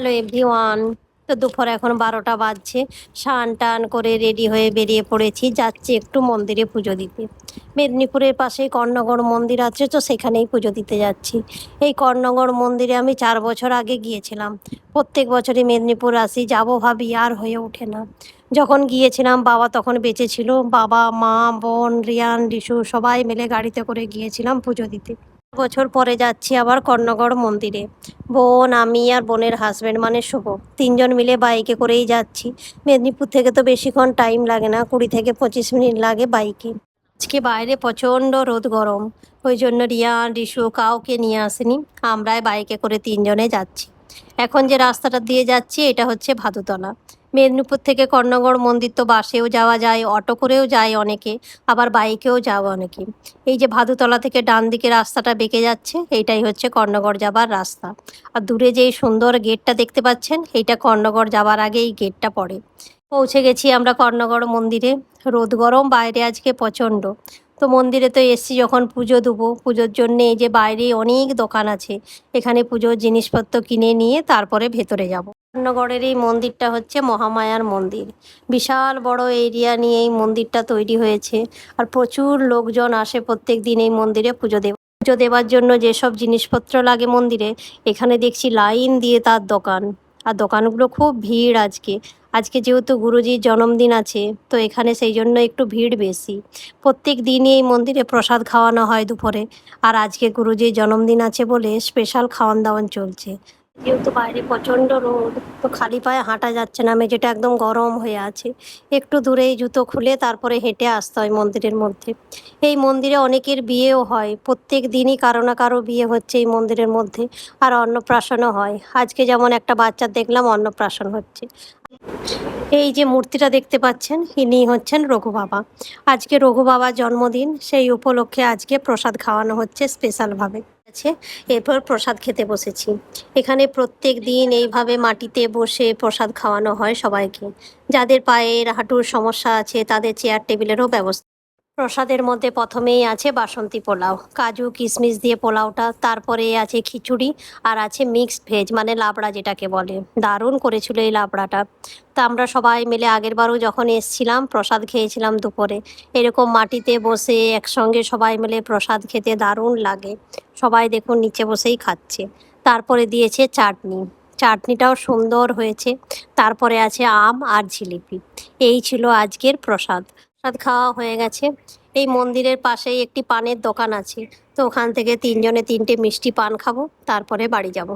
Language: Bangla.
Hello everyone. তো দুপুর এখন 12টা বাজছে। স্নান টান করে রেডি হয়ে বেরিয়ে পড়েছি, যাচ্ছি একটু মন্দিরে পুজো দিতে। মেদিনীপুরের পাশেই কর্ণগড় মন্দির আছে, তো সেখানেই পুজো দিতে যাচ্ছি। এই কর্ণগড় মন্দিরে আমি 4 বছর আগে গিয়েছিলাম। প্রত্যেক বছরই মেদিনীপুর আসি, যাবো ভাবি আর হয়ে ওঠে না। যখন গিয়েছিলাম বাবা তখন বেঁচে ছিল। বাবা, মা, বোন, রিয়ান, রিশু সবাই মিলে গাড়িতে করে গিয়েছিলাম পুজো দিতে। বছর পরে যাচ্ছি আবার কর্ণগড় মন্দিরে। বোন, আমি আর বোনের হাজব্যান্ড মানে শুভ, তিনজন মিলে বাইকে করেই যাচ্ছি। মেদিনীপুর থেকে তো বেশিক্ষণ টাইম লাগে না, 20 থেকে 25 মিনিট লাগে বাইকে। আজকে বাইরে প্রচণ্ড রোদ গরম, ওই জন্য রিয়ান রিশু কাউকে নিয়ে আসেনি, আমরাই বাইকে করে তিনজনে যাচ্ছি। এখন যে রাস্তাটা দিয়ে যাচ্ছি এটা হচ্ছে ভাদুতলা। মেদিনীপুর থেকে কর্ণগড় মন্দির তো বাসেও যাওয়া যায়, অটো করেও যায় অনেকে, আবার বাইকেও যাওয়া অনেকে। এই যে ভাদুতলা থেকে ডান দিকে রাস্তাটা বেঁকে যাচ্ছে, এইটাই হচ্ছে কর্ণগড় যাবার রাস্তা। আর দূরে যেই সুন্দর গেটটা দেখতে পাচ্ছেন, এইটা কর্ণগড় যাবার আগে এই গেটটা পড়ে। পৌঁছে গেছি আমরা কর্ণগড় মন্দিরে। রোদ গরম বাইরে আজকে প্রচণ্ড। তো মন্দিরে তো এসছি যখন পুজো দেবো, পুজোর জন্যে এই যে বাইরে অনেক দোকান আছে, এখানে পুজোর জিনিসপত্র কিনে নিয়ে তারপরে ভেতরে যাব। কর্ণগড়ের এই মন্দিরটা হচ্ছে মহামায়ার মন্দির। বিশাল বড় এরিয়া নিয়ে এই মন্দিরটা তৈরি হয়েছে। আর প্রচুর লোকজন আসে প্রত্যেক দিন এই মন্দিরে পুজো দেওয়ার জন্য। যেসব জিনিসপত্র লাগে মন্দিরে, এখানে দেখছি লাইন দিয়ে তার দোকান। আর দোকানগুলো খুব ভিড় আজকে। আজকে যেহেতু গুরুজির জন্মদিন আছে, তো এখানে সেই জন্য একটু ভিড় বেশি। প্রত্যেক দিনই এই মন্দিরে প্রসাদ খাওয়ানো হয় দুপুরে। আর আজকে গুরুজির জন্মদিন আছে বলে স্পেশাল খাওয়ান দাওয়ান চলছে। যেহেতু বাইরে প্রচণ্ড রোদ, তো খালি পায়ে হাঁটা যাচ্ছে না, মেঝেটা একদম গরম হয়ে আছে। একটু দূরেই জুতো খুলে তারপরে হেঁটে আসতে হয় মন্দিরের মধ্যে। এই মন্দিরে অনেকের বিয়েও হয়, প্রত্যেক দিনই কারো না কারো বিয়ে হচ্ছে এই মন্দিরের মধ্যে। আর অন্নপ্রাশনও হয়, আজকে যেমন একটা বাচ্চার দেখলাম অন্নপ্রাশন হচ্ছে। এই যে মূর্তিটা দেখতে পাচ্ছেন, ইনি হচ্ছেন রঘু বাবা। আজকে রঘু বাবার জন্মদিন, সেই উপলক্ষে আজকে প্রসাদ খাওয়ানো হচ্ছে স্পেশালভাবে আছে। এরপর প্রসাদ খেতে বসেছি। এখানে প্রত্যেক দিন এইভাবে মাটিতে বসে প্রসাদ খাওয়ানো হয় সবাইকে। যাদের পায়ের হাঁটুর সমস্যা আছে তাদের চেয়ার টেবিলেরও ব্যবস্থা। প্রসাদের মধ্যে প্রথমেই আছে বাসন্তী পোলাও, কাজু কিশমিশ দিয়ে পোলাওটা, তারপরে আছে খিচুড়ি, আর আছে মিক্সড ভেজ মানে লাবড়া যেটাকে বলে। দারুণ করেছিল এই লাবড়াটা। তা আমরা সবাই মিলে আগেরবারও যখন এসছিলাম প্রসাদ খেয়েছিলাম দুপুরে। এরকম মাটিতে বসে একসঙ্গে সবাই মিলে প্রসাদ খেতে দারুণ লাগে। সবাই দেখুন নিচে বসেই খাচ্ছে। তারপরে দিয়েছে চাটনি, চাটনিটাও সুন্দর হয়েছে। তারপরে আছে আম আর জিলিপি। এই ছিল আজকের প্রসাদ। প্রসাদ খাওয়া হয়ে গেছে। এই মন্দিরের পাশেই একটি পানের দোকান আছে, তো ওখান থেকে তিনজনে তিনটে মিষ্টি পান খাবো, তারপরে বাড়ি যাব।